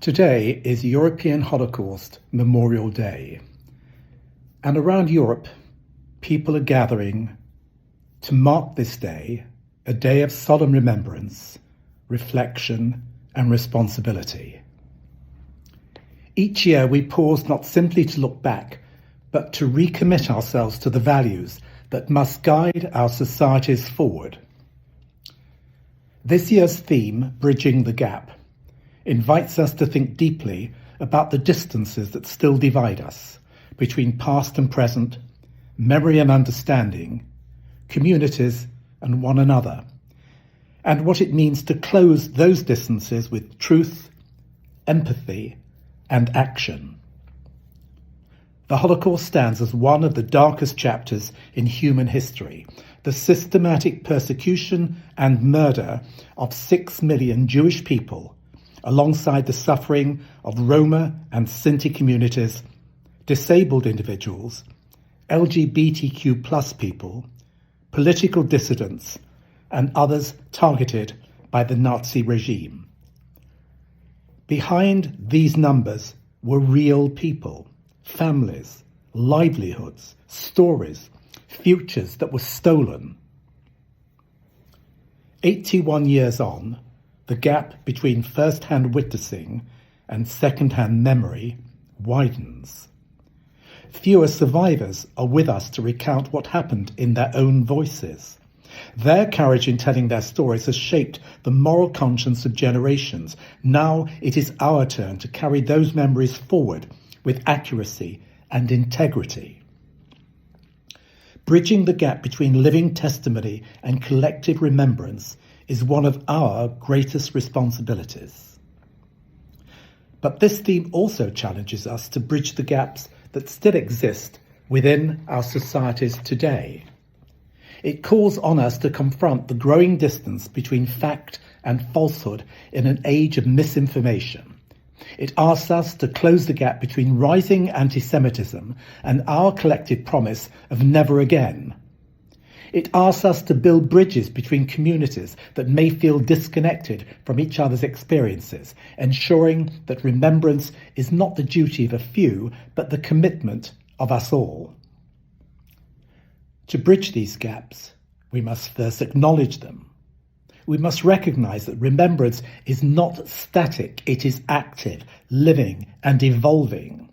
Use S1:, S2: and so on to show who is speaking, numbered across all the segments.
S1: Today is European Holocaust Memorial Day, and around Europe, people are gathering to mark this day, a day of solemn remembrance, reflection, and responsibility. Each year we pause not simply to look back, but to recommit ourselves to the values that must guide our societies forward. This year's theme, Bridging the Gap, invites us to think deeply about the distances that still divide us between past and present, memory and understanding, communities and one another, and what it means to close those distances with truth, empathy, and action. The Holocaust stands as one of the darkest chapters in human history, the systematic persecution and murder of 6 million Jewish people, alongside the suffering of Roma and Sinti communities, disabled individuals, LGBTQ+ people, political dissidents, and others targeted by the Nazi regime. Behind these numbers were real people, families, livelihoods, stories, futures that were stolen. 81 years on, the gap between first-hand witnessing and second-hand memory widens. Fewer survivors are with us to recount what happened in their own voices. Their courage in telling their stories has shaped the moral conscience of generations. Now it is our turn to carry those memories forward with accuracy and integrity. Bridging the gap between living testimony and collective remembrance is one of our greatest responsibilities. But this theme also challenges us to bridge the gaps that still exist within our societies today. It calls on us to confront the growing distance between fact and falsehood in an age of misinformation. It asks us to close the gap between rising anti-Semitism and our collective promise of never again. It asks us to build bridges between communities that may feel disconnected from each other's experiences, ensuring that remembrance is not the duty of a few, but the commitment of us all. To bridge these gaps, we must first acknowledge them. We must recognise that remembrance is not static, it is active, living and evolving.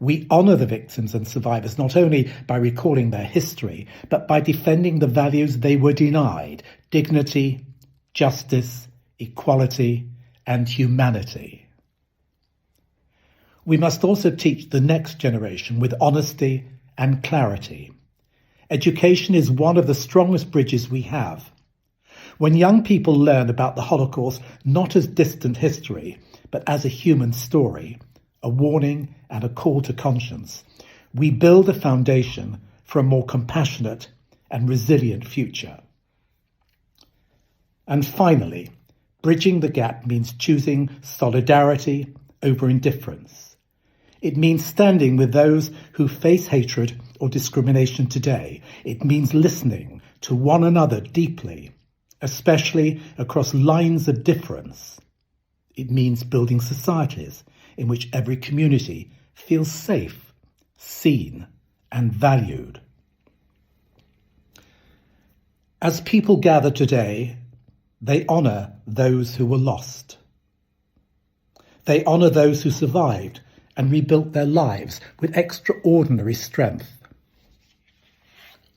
S1: We honour the victims and survivors not only by recalling their history, but by defending the values they were denied: dignity, justice, equality, and humanity. We must also teach the next generation with honesty and clarity. Education is one of the strongest bridges we have. When young people learn about the Holocaust not as distant history, but as a human story, a warning and a call to conscience, we build a foundation for a more compassionate and resilient future. And finally, bridging the gap means choosing solidarity over indifference. It means standing with those who face hatred or discrimination today. It means listening to one another deeply, especially across lines of difference. It means building societies in which every community feels safe, seen, and valued. As people gather today, they honour those who were lost. They honour those who survived and rebuilt their lives with extraordinary strength.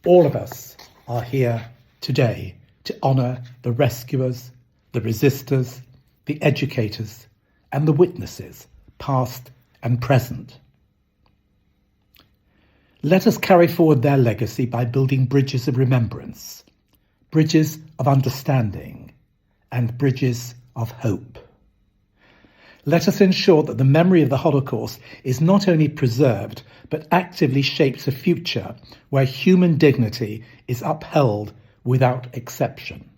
S1: All of us are here today to honour the rescuers, the resistors, the educators, and the witnesses, past and present. Let us carry forward their legacy by building bridges of remembrance, bridges of understanding, and bridges of hope. Let us ensure that the memory of the Holocaust is not only preserved, but actively shapes a future where human dignity is upheld without exception.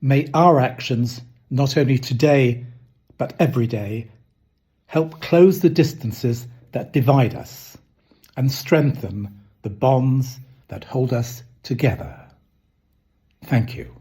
S1: May our actions, not only today, but every day, help close the distances that divide us and strengthen the bonds that hold us together. Thank you.